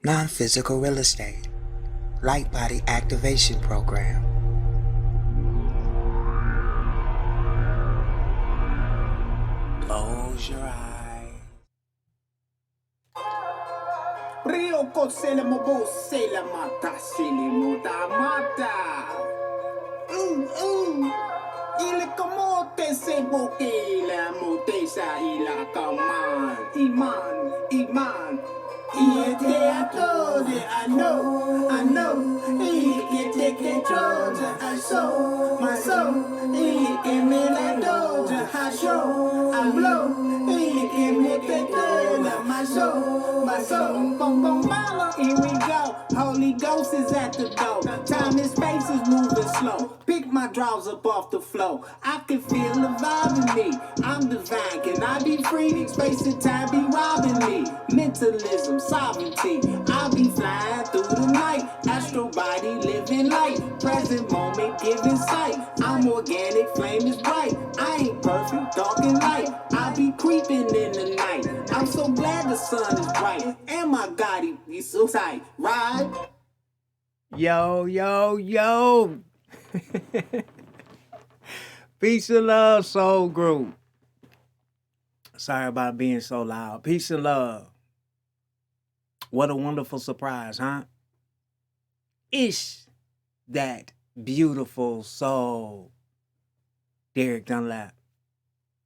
Non-physical real estate, light body activation program. Close your eyes. Rio Kosele Mobo Sela Mata Sili Muda Mata. Il Kamote Seboke La Motesa Ila Kaman Iman Iete Atode I know Ike take control I soul my soul Ike Melado I show I blow Ike make it my soul bong bong mala here we go Holy Ghost is at the door time and space is moving slow pick my draws up off the floor I can feel the vibe in me I'm divine can I be free space and time be robbing me mentalism sovereignty I'll be flying through the night astro body living light present moment giving sight I'm organic flame is bright I ain't perfect dark and light I be creeping in the night I'm so glad the sun is bright and my God he's so tight right Yo. Peace and love, Soul Group. Sorry about being so loud. Peace and love. What a wonderful surprise, huh? Ish that beautiful soul. Derek Dunlap,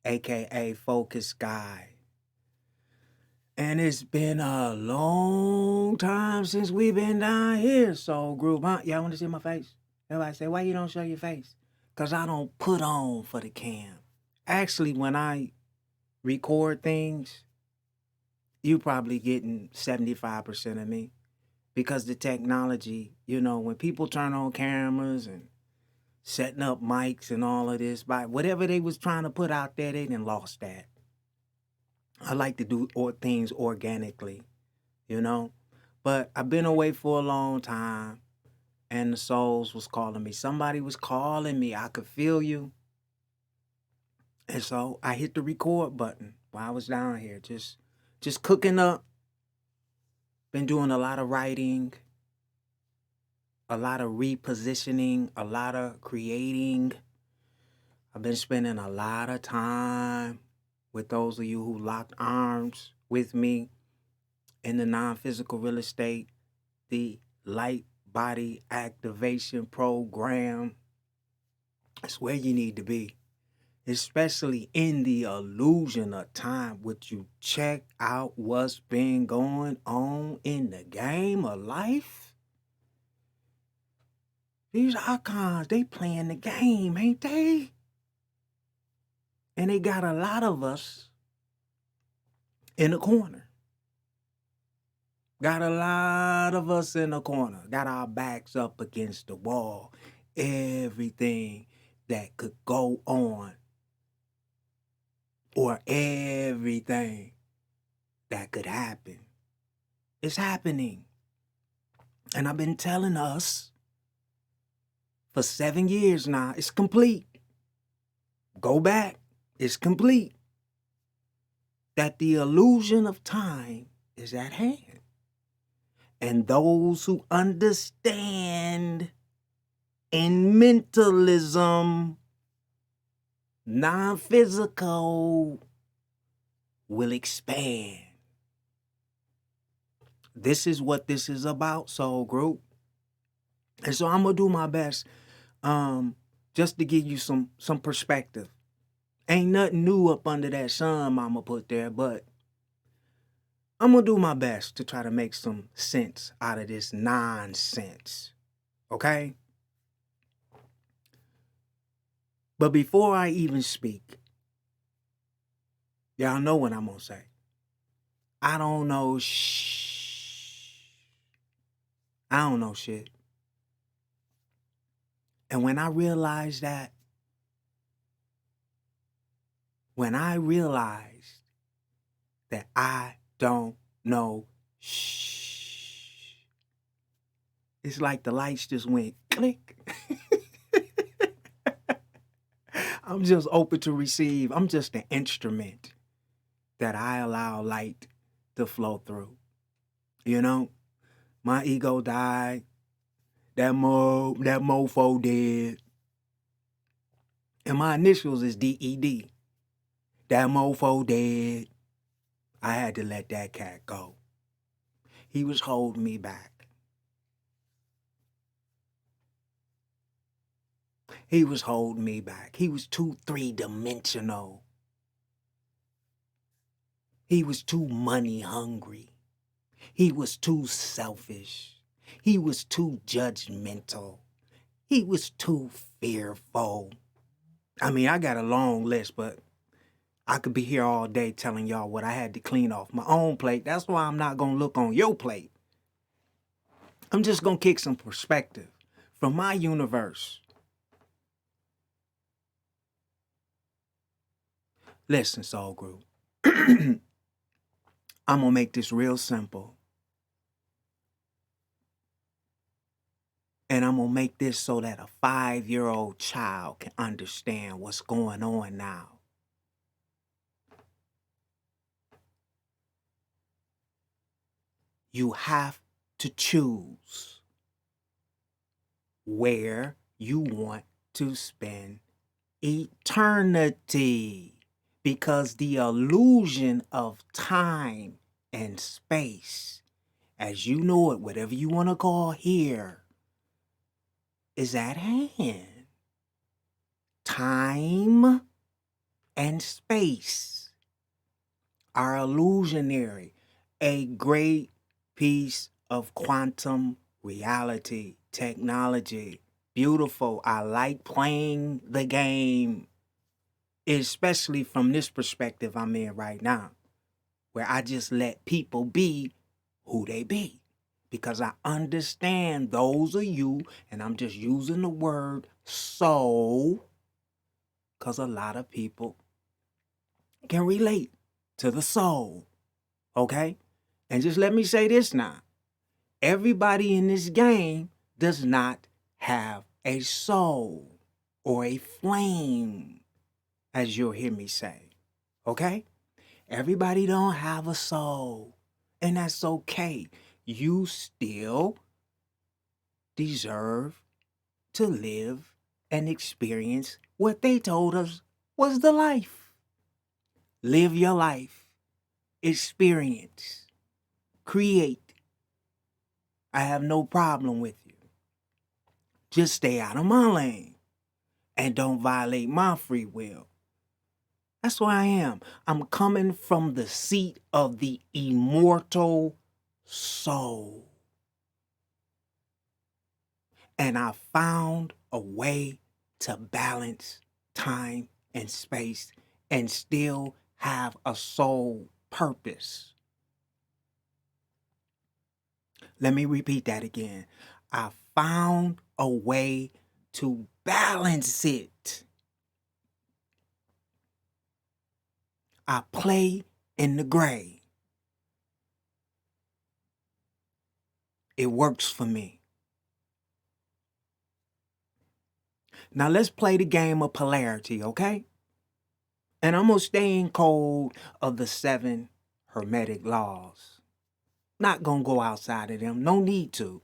aka Focus Guy. And it's been a long time since we've been down here, Soul Group, huh? Y'all want to see my face? Everybody say, why you don't show your face? Because I don't put on for the cam. Actually, when I record things, you probably getting 75% of me. Because the technology, when people turn on cameras and setting up mics and all of this, by whatever they was trying to put out there, they done lost that. I like to do things organically, But I've been away for a long time, and the souls was calling me. Somebody was calling me. I could feel you. And so I hit the record button while I was down here, just cooking up. Been doing a lot of writing, a lot of repositioning, a lot of creating. I've been spending a lot of time with those of you who locked arms with me in the non-physical real estate, the light body activation program. It's where you need to be, especially in the illusion of time. Would you check out what's been going on in the game of life? These icons, they playing the game, ain't they? And they got a lot of us in the corner. Got a lot of us in the corner. Got our backs up against the wall. Everything that could go on, or everything that could happen, is happening. And I've been telling us for 7 years now, it's complete. Go back. It's complete. That the illusion of time is at hand. And those who understand in mentalism, non-physical, will expand. This is what this is about, Soul Group. And so I'm going to do my best just to give you some perspective. Ain't nothing new up under that sun mama put there, but I'm going to do my best to try to make some sense out of this nonsense. Okay? But before I even speak, y'all know what I'm going to say. I don't know I don't know shit. And when I realized that, I don't know it's like the lights just went click. I'm just open to receive. I'm just an instrument that I allow light to flow through. My ego died. That mofo dead. And my initials is DED. That mofo dead. I had to let that cat go. He was holding me back. He was holding me back. He was too three-dimensional. He was too money hungry. He was too selfish. He was too judgmental. He was too fearful. I mean, I got a long list, but I could be here all day telling y'all what I had to clean off my own plate. That's why I'm not going to look on your plate. I'm just going to kick some perspective from my universe. Listen, Soul Group. I'm going to make this real simple. And I'm going to make this so that a 5-year-old child can understand what's going on now. You have to choose where you want to spend eternity. Because the illusion of time and space, as you know it, whatever you want to call here, is at hand. Time and space are illusionary. A great piece of quantum reality, technology. Beautiful. I like playing the game, especially from this perspective I'm in right now, where I just let people be who they be. Because I understand those of you, and I'm just using the word soul, because a lot of people can relate to the soul, okay? And just let me say this now. Everybody in this game does not have a soul or a flame, as you'll hear me say, okay? Everybody don't have a soul, and that's okay. You still deserve to live and experience what they told us was the life. Live your life. Experience. Create. I have no problem with you. Just stay out of my lane and don't violate my free will. That's where I am. I'm coming from the seat of the immortal soul. And I found a way to balance time and space and still have a soul purpose. Let me repeat that again. I found a way to balance it. I play in the gray. It works for me. Now let's play the game of polarity, okay? And I'm going to stay in code of the 7 Hermetic laws. Not going to go outside of them. No need to.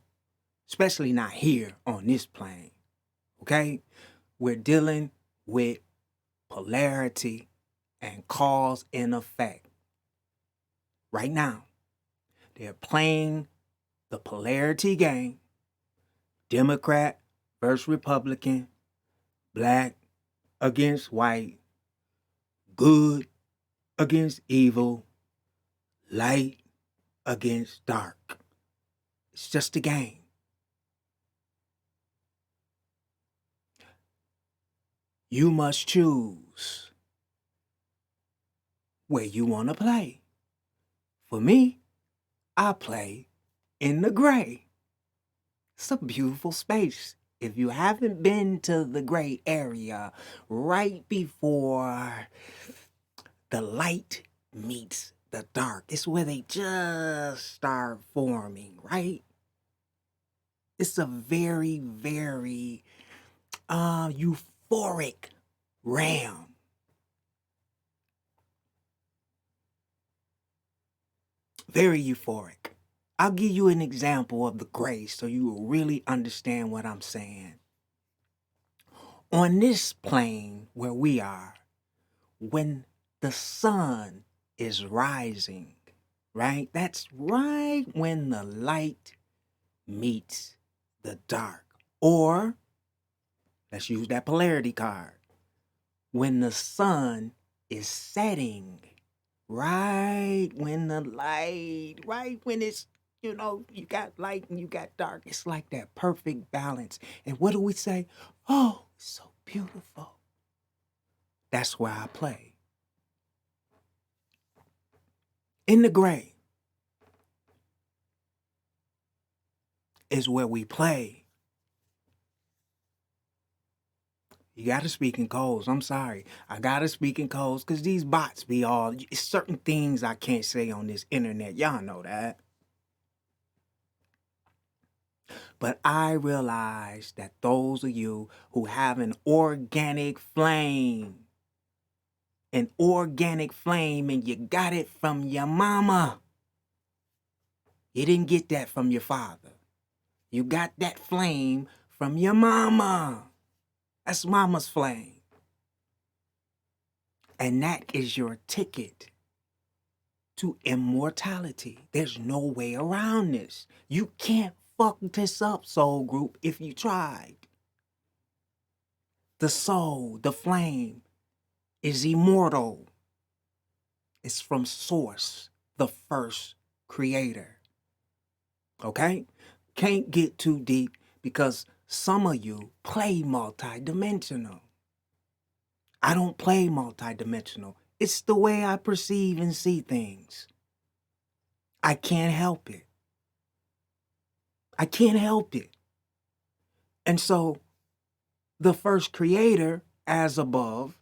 Especially not here on this plane. Okay? We're dealing with polarity and cause and effect. Right now, they're playing the polarity game. Democrat versus Republican. Black against white. Good against evil. Light against dark. It's just a game. You must choose where you want to play. For me, I play in the gray. It's a beautiful space. If you haven't been to the gray area, right before the light meets the dark, it's where they just start forming, right? It's a very, very euphoric realm. Very euphoric. I'll give you an example of the gray so you will really understand what I'm saying. On this plane where we are, when the sun is rising, right? That's right when the light meets the dark. Or, let's use that polarity card. When the sun is setting, right when the light, right when it's, you got light and you got dark. It's like that perfect balance. And what do we say? Oh, it's so beautiful. That's where I play. In the gray is where we play. You got to speak in codes. I'm sorry. I got to speak in codes because these bots be all, it's certain things I can't say on this internet. Y'all know that. But I realize that those of you who have an organic flame, and you got it from your mama. You didn't get that from your father. You got that flame from your mama. That's mama's flame. And that is your ticket to immortality. There's no way around this. You can't fuck this up, soul group, if you tried. The soul, the flame, is immortal. It's from Source, the first creator. Okay? Can't get too deep because some of you play multidimensional. I don't play multidimensional. It's the way I perceive and see things. I can't help it. I can't help it. And so, the first creator, as above,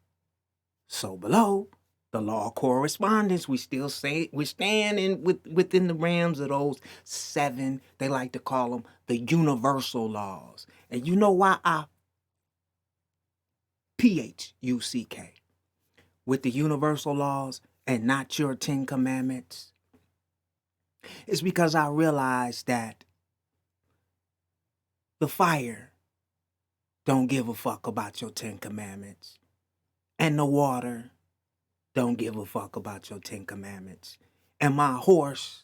so below, the law of correspondence, we still say we stand within the realms of those 7, they like to call them the universal laws. And you know why I PHUCK with the universal laws and not your 10 commandments? It's because I realized that the fire don't give a fuck about your 10 commandments. And the water don't give a fuck about your 10 commandments. And my horse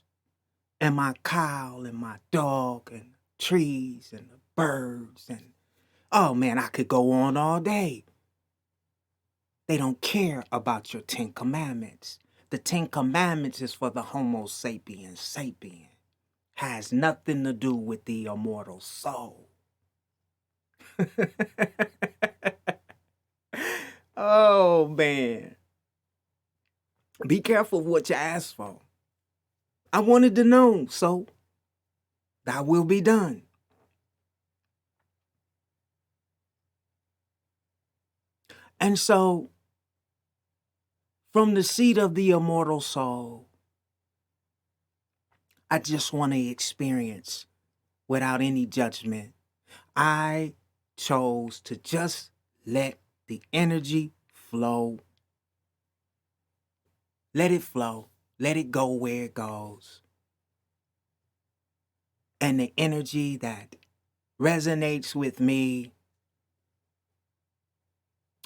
and my cow and my dog and trees and the birds and, oh man, I could go on all day. They don't care about your 10 commandments. The 10 commandments is for the Homo sapiens sapien. Has nothing to do with the immortal soul. Oh man. Be careful what you ask for. I wanted to know, so thy will be done. And so, from the seat of the immortal soul, I just want to experience without any judgment. I chose to just let the energy flow. Let it flow. Let it go where it goes. And the energy that resonates with me,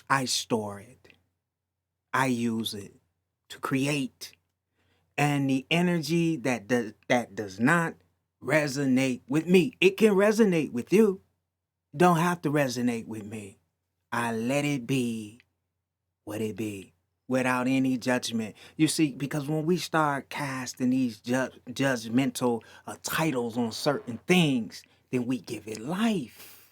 I store it. I use it to create. And the energy that does not resonate with me, it can resonate with you. Don't have to resonate with me. I let it be what it be without any judgment. You see, because when we start casting these judgmental titles on certain things, then we give it life.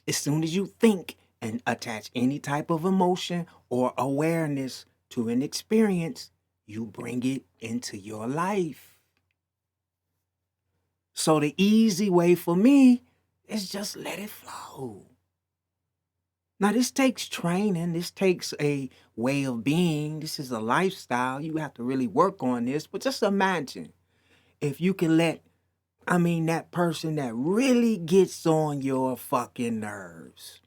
As soon as you think and attach any type of emotion or awareness to an experience, you bring it into your life. So the easy way for me is just let it flow. Now, this takes training. This takes a way of being. This is a lifestyle. You have to really work on this. But just imagine if you can let, that person that really gets on your fucking nerves.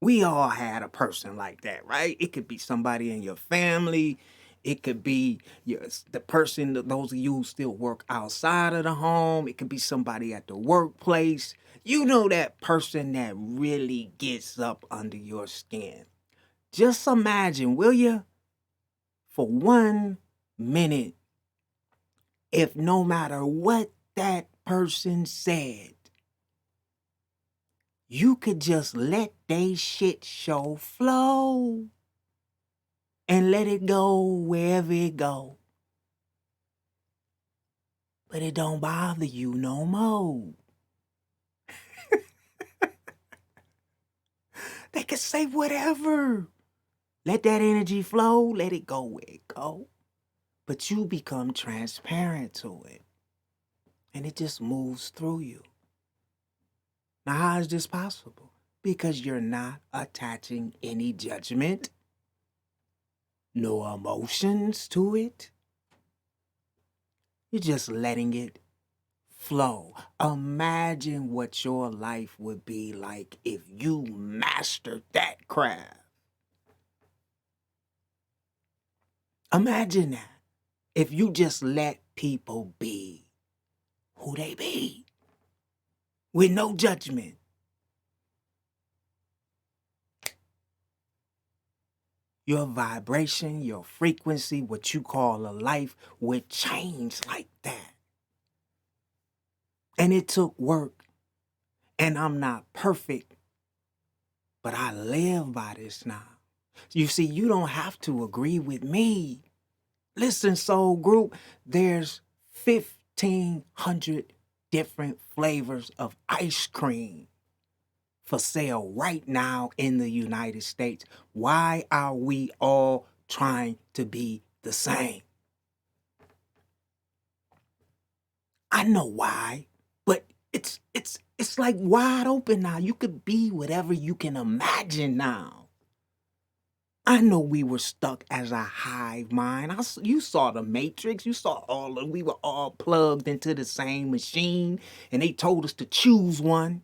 We all had a person like that, right? It could be somebody in your family. It could be the person, those of you who still work outside of the home. It could be somebody at the workplace. You know, that person that really gets up under your skin. Just imagine, will you, for 1 minute, if no matter what that person said, you could just let they shit show flow and let it go wherever it go. But it don't bother you no more. They can say whatever. Let that energy flow, let it go where it go. But you become transparent to it. And it just moves through you. Now, how is this possible? Because you're not attaching any judgment, no emotions to it. You're just letting it flow. Imagine what your life would be like if you mastered that craft. Imagine that. If you just let people be who they be with no judgment. Your vibration, your frequency, what you call a life, would change like that. And it took work. And I'm not perfect, but I live by this now. You see, you don't have to agree with me. Listen, Soul Group, there's 1,500 different flavors of ice cream for sale right now in the United States. Why are we all trying to be the same? I know why, but it's like wide open now. You could be whatever you can imagine now. I know we were stuck as a hive mind. You saw the Matrix. You saw we were all plugged into the same machine, and they told us to choose one.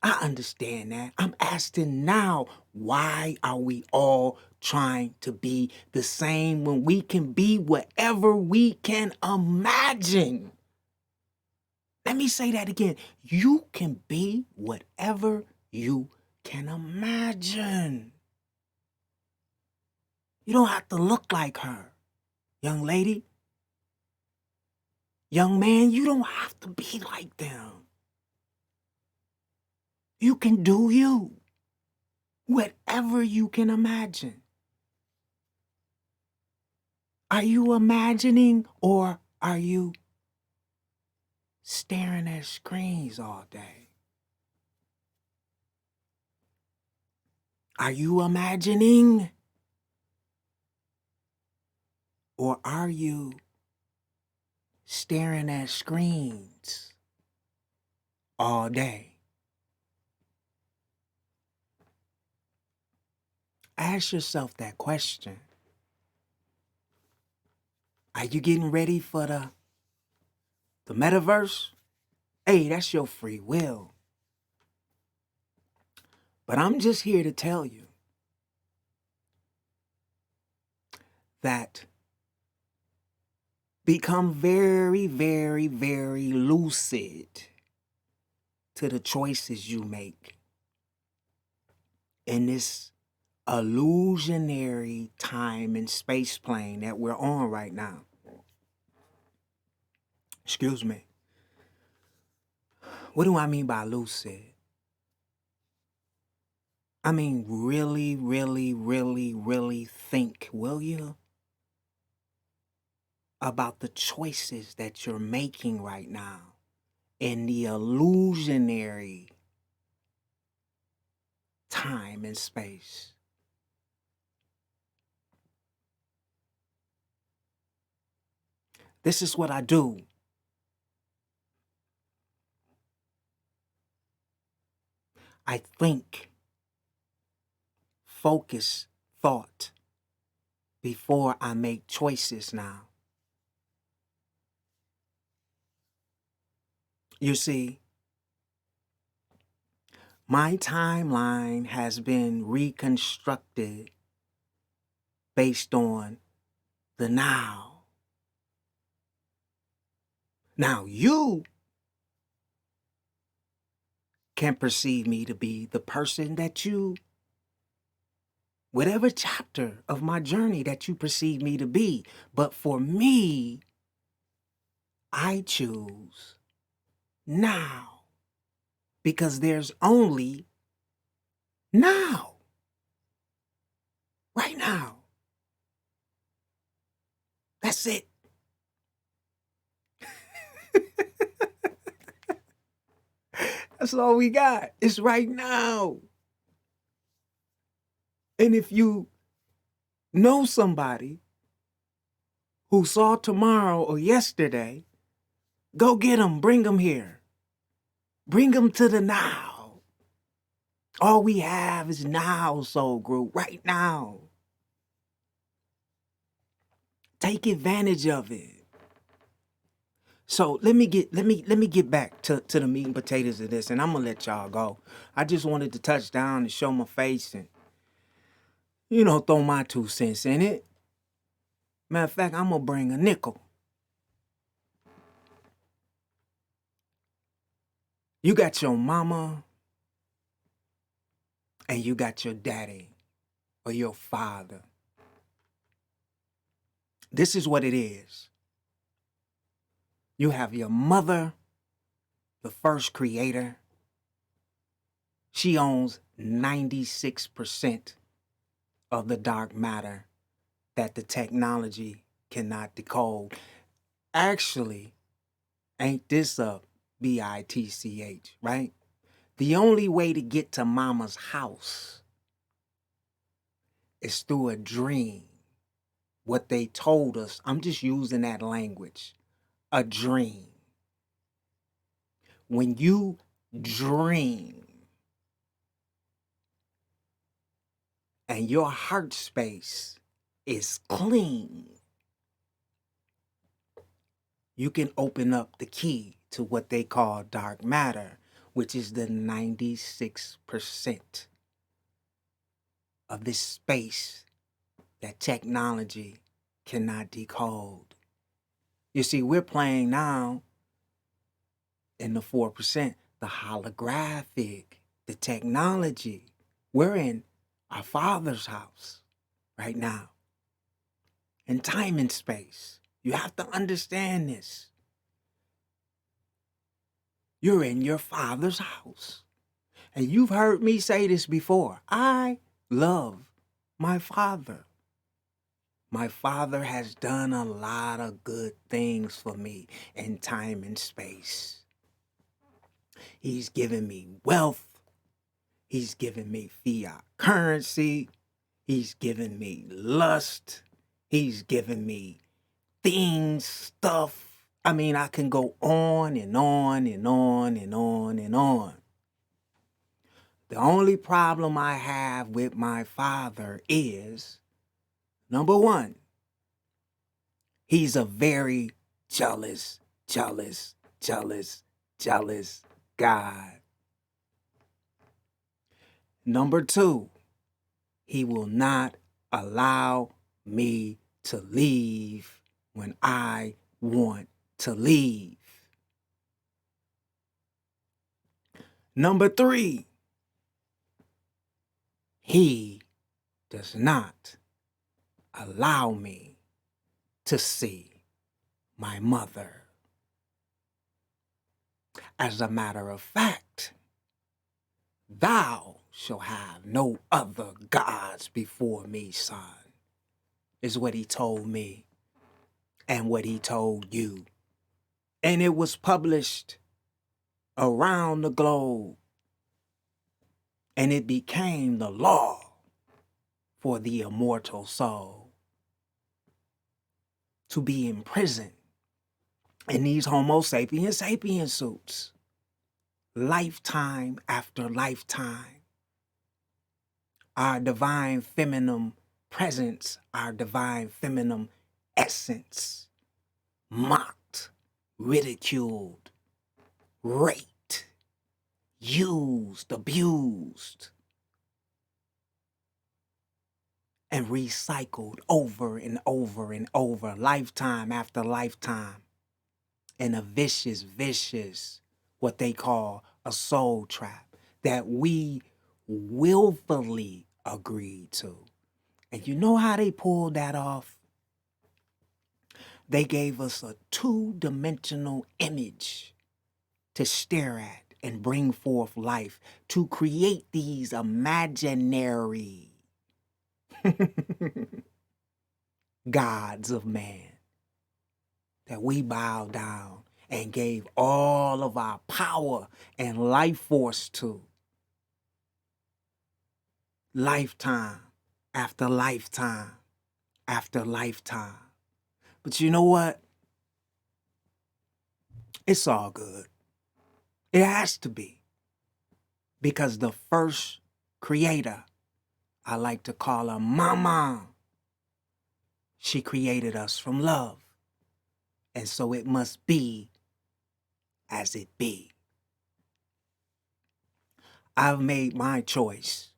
I understand that. I'm asking now, why are we all trying to be the same when we can be whatever we can imagine? Let me say that again. You can be whatever you can imagine. You don't have to look like her, young lady. Young man, you don't have to be like them. You can do you, whatever you can imagine. Are you imagining, or are you staring at screens all day? Are you imagining, or are you staring at screens all day? Ask yourself that question. Are you getting ready for the metaverse? Hey, that's your free will. But I'm just here to tell you that become very, very, very lucid to the choices you make in this illusionary time and space plane that we're on right now. Excuse me. What do I mean by lucid? I mean, really, really, really, really think, will you? About the choices that you're making right now in the illusionary time and space. This is what I do. I think, focus thought before I make choices now. You see, my timeline has been reconstructed based on the now. Now you can perceive me to be the person that you, whatever chapter of my journey that you perceive me to be. But for me, I choose now, because there's only now, right now. That's it. That's all we got. It's right now. And if you know somebody who saw tomorrow or yesterday, go get them, bring them here. Bring them to the now. All we have is now, Soul Group, right now. Take advantage of it. So let me get back to the meat and potatoes of this, and I'm gonna let y'all go. I just wanted to touch down and show my face and, throw my 2 cents in it. Matter of fact, I'm gonna bring a nickel. You got your mama and you got your daddy or your father. This is what it is. You have your mother, the first creator. She owns 96% of the dark matter that the technology cannot decode. Actually, ain't this a BITCH, right? The only way to get to mama's house is through a dream. What they told us, I'm just using that language, a dream. When you dream and your heart space is clean, you can open up the key to what they call dark matter, which is the 96% of this space that technology cannot decode. You see, we're playing now in the 4%, the holographic, the technology. We're in our Father's house right now, in time and space. You have to understand this. You're in your Father's house. And you've heard me say this before. I love my Father. My Father has done a lot of good things for me in time and space. He's given me wealth. He's given me fiat currency. He's given me lust. He's given me things, stuff. I mean, I can go on and on and on and on and on. The only problem I have with my Father is, number one, he's a very jealous God. Number two, he will not allow me to leave when I want to leave. Number three, he does not allow me to see my mother. As a matter of fact, thou shalt have no other gods before me, son, is what he told me and what he told you. And it was published around the globe. And it became the law for the immortal soul to be imprisoned in these Homo sapiens sapiens suits, lifetime after lifetime. Our divine feminine presence, our divine feminine essence, mocked, ridiculed, raped, used, abused. and recycled over and over and over, lifetime after lifetime, in a vicious, what they call a soul trap that we willfully agreed to. And you know how they pulled that off? They gave us a two-dimensional image to stare at and bring forth life, to create these imaginary gods of man that we bow down and gave all of our power and life force to. Lifetime after lifetime after lifetime. But you know what? It's all good. It has to be. Because the first creator, I like to call her Mama, she created us from love. And so it must be as it be. I've made my choice.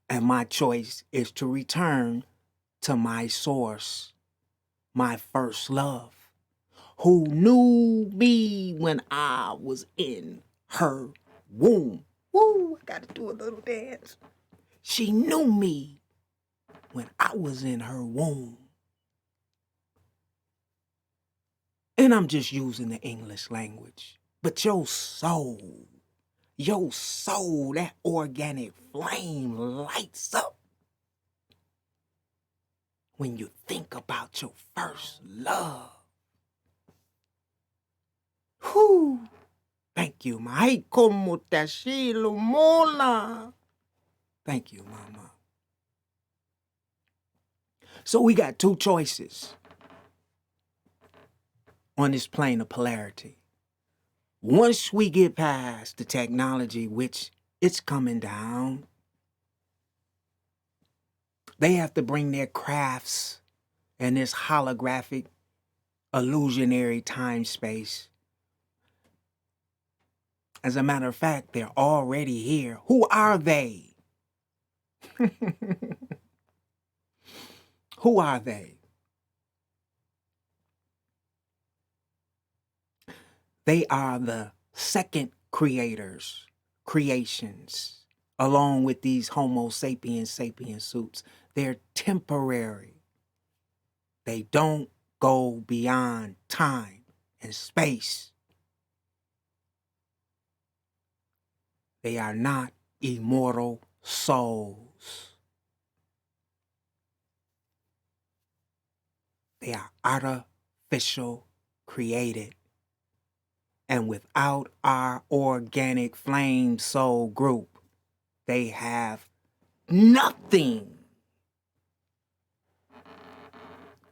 And my choice is to return to my source, my first love, who knew me when I was in her womb. Woo, I gotta do a little dance. She knew me when I was in her womb. And I'm just using the English language. But your soul, that organic flame lights up when you think about your first love. Whew. Thank you, ma. Ay, como te asilo, mola. Thank you, mama. So we got two choices on this plane of polarity. Once we get past the technology, which it's coming down, they have to bring their crafts and this holographic, illusionary time space. As a matter of fact, they're already here. Who are they? Who are they? They are the second creators, creations, along with these Homo sapiens suits. They're temporary. They don't go beyond time and space. They are not immortal souls. They are artificial created. And without our organic flame soul group, they have nothing.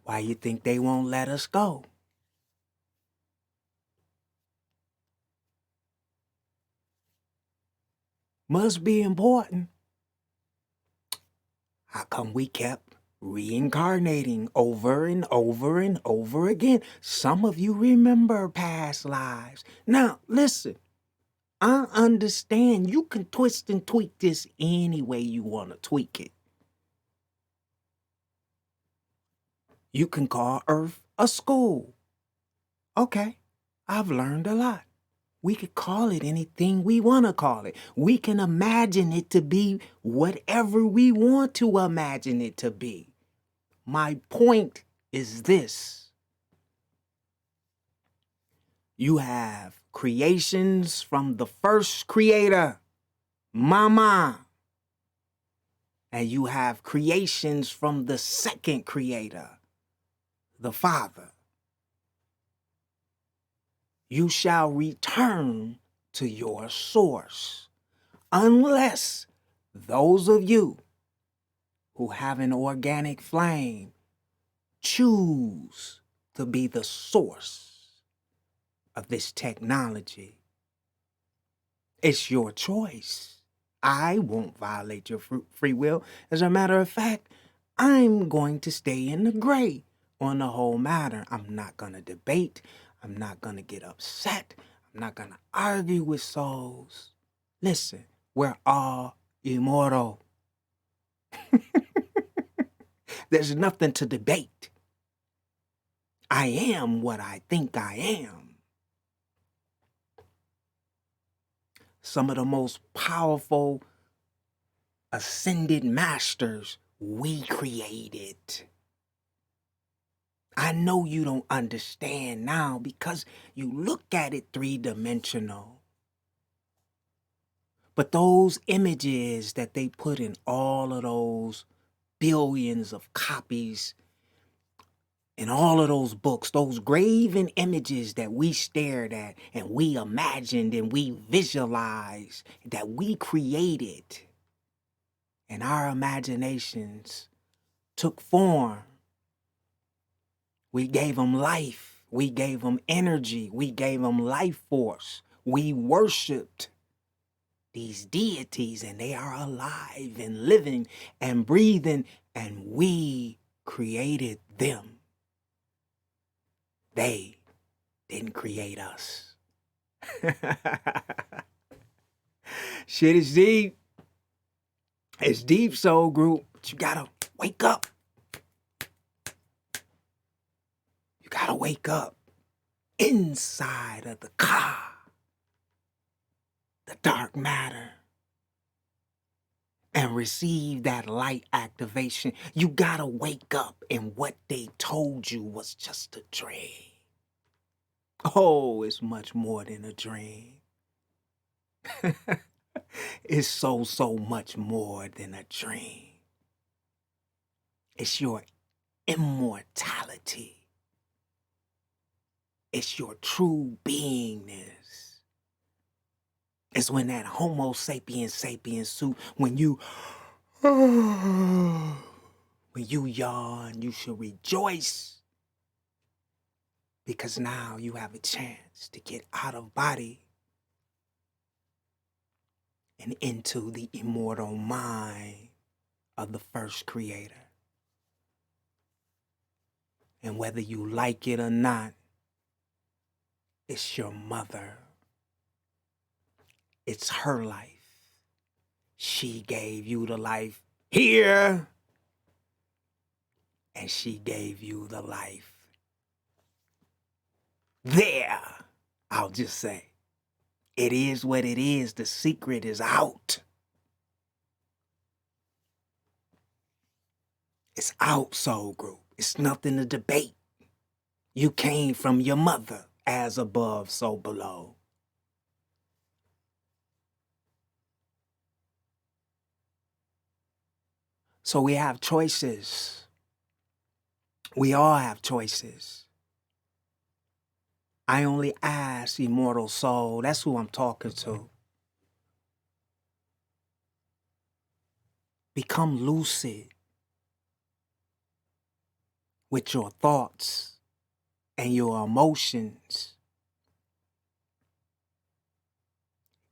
Why you think they won't let us go? Must be important. How come we kept reincarnating over and over and over again? Some of you remember past lives. Now, listen, I understand you can twist and tweak this any way you want to tweak it. You can call Earth a school. Okay, I've learned a lot. We could call it anything we want to call it. We can imagine it to be whatever we want to imagine it to be. My point is this. You have creations from the first creator, Mama. And you have creations from the second creator, the Father. You shall return to your source, unless those of you who have an organic flame choose to be the source of this technology. It's your choice. I won't violate your free will. As a matter of fact, I'm going to stay in the gray on the whole matter. I'm not going to debate. I'm not going to get upset. I'm not going to argue with souls. Listen, we're all immortal. There's nothing to debate. I am what I think I am. Some of the most powerful ascended masters we created. I know you don't understand now because you look at it three-dimensional. But those images that they put in all of those billions of copies in all of those books, those graven images that we stared at and we imagined and we visualized, that we created, and our imaginations took form. We gave them life. We gave them energy. We gave them life force. We worshiped these deities, and they are alive and living and breathing, and we created them. They didn't create us. Shit is deep. It's deep, soul group. But you gotta wake up. You gotta wake up inside of the car, the dark matter, and receive that light activation. You gotta wake up, and what they told you was just a dream. Oh, it's much more than a dream. It's so much more than a dream. It's your immortality. It's your true beingness. It's when that Homo sapiens sapiens suit, when you yawn, you should rejoice. Because now you have a chance to get out of body and into the immortal mind of the first creator. And whether you like it or not, it's your mother. It's her life. She gave you the life here, and she gave you the life there. I'll just say, it is what it is. The secret is out. It's out, soul group. It's nothing to debate. You came from your mother, as above, so below. So we have choices. We all have choices. I only ask, immortal soul, that's who I'm talking to. Become lucid with your thoughts and your emotions.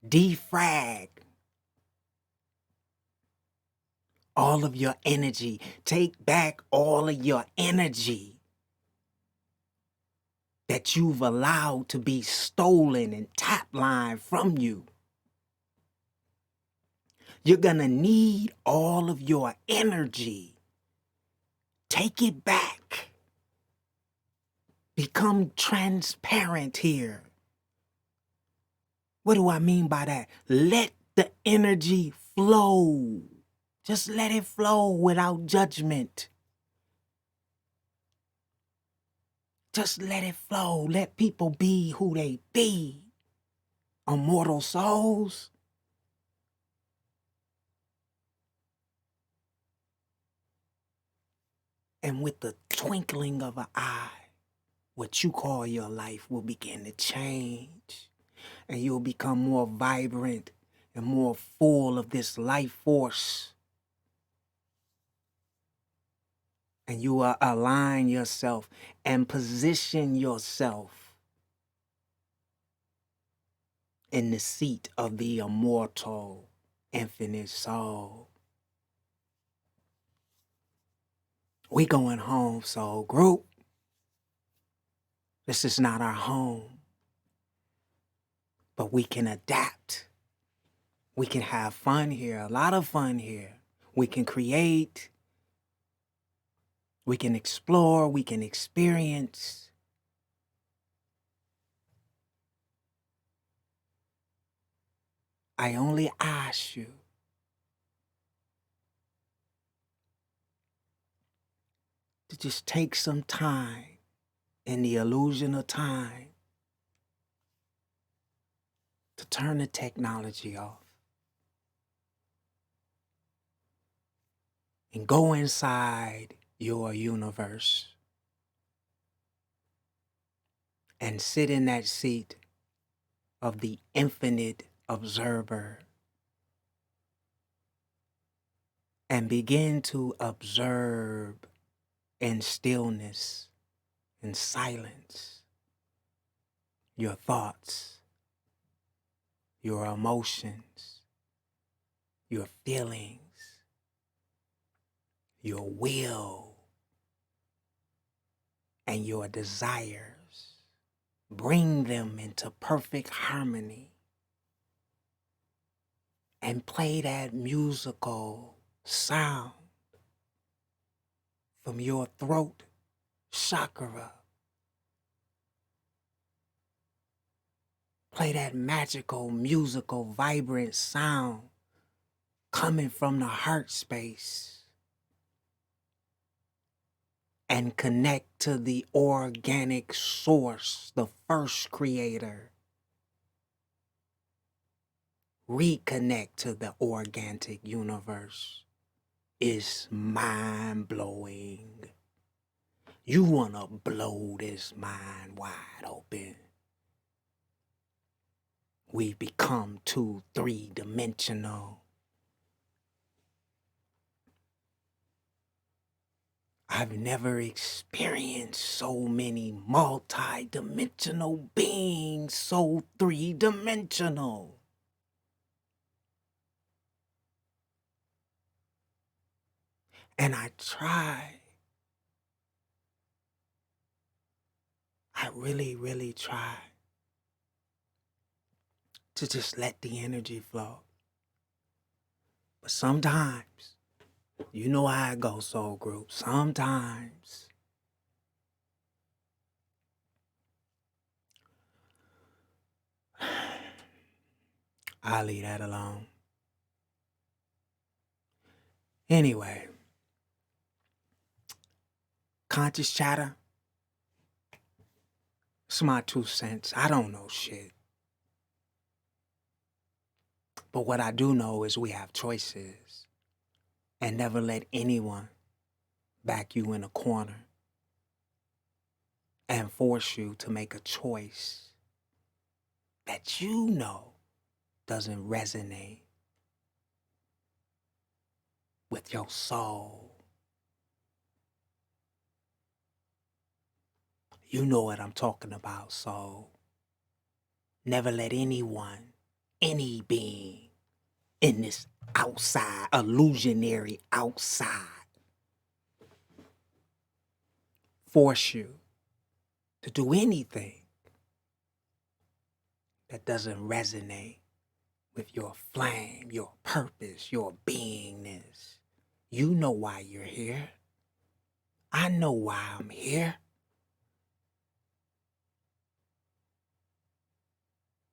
Defrag all of your energy. Take back all of your energy that you've allowed to be stolen and tap-lined from you. You're gonna need all of your energy. Take it back. Become transparent here. What do I mean by that? Let the energy flow. Just let it flow without judgment. Just let it flow. Let people be who they be. Immortal souls. And with the twinkling of an eye, what you call your life will begin to change. And you'll become more vibrant and more full of this life force. And you will align yourself and position yourself in the seat of the immortal, infinite soul. We going home, soul group. This is not our home. But we can adapt. We can have fun here, a lot of fun here. We can create. We can explore, we can experience. I only ask you to just take some time in the illusion of time to turn the technology off and go inside your universe and sit in that seat of the infinite observer and begin to observe in stillness and silence your thoughts, your emotions, your feelings, your will, and your desires. Bring them into perfect harmony and play that musical sound from your throat chakra. Play that magical, musical, vibrant sound coming from the heart space. And connect to the organic source, the first creator. Reconnect to the organic universe. It's mind-blowing. You want to blow this mind wide open. We become 2, 3-dimensional. I've never experienced so many multi-dimensional beings, so 3-dimensional. And I really, really try to just let the energy flow. But sometimes, you know how it goes, soul group. Sometimes I'll leave that alone. Anyway, conscious chatter. It's my 2 cents. I don't know shit. But what I do know is we have choices. And never let anyone back you in a corner and force you to make a choice that you know doesn't resonate with your soul. You know what I'm talking about, soul. Never let anyone, any being in this outside, illusionary outside, force you to do anything that doesn't resonate with your flame, your purpose, your beingness. You know why you're here. I know why I'm here.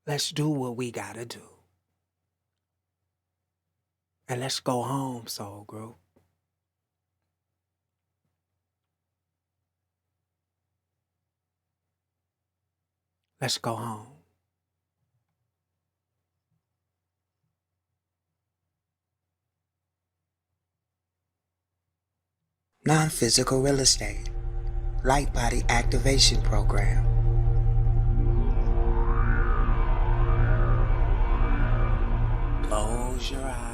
Let's do what we gotta do. And let's go home, soul group. Let's go home. Non-physical real estate. Light body activation program. Close your eyes.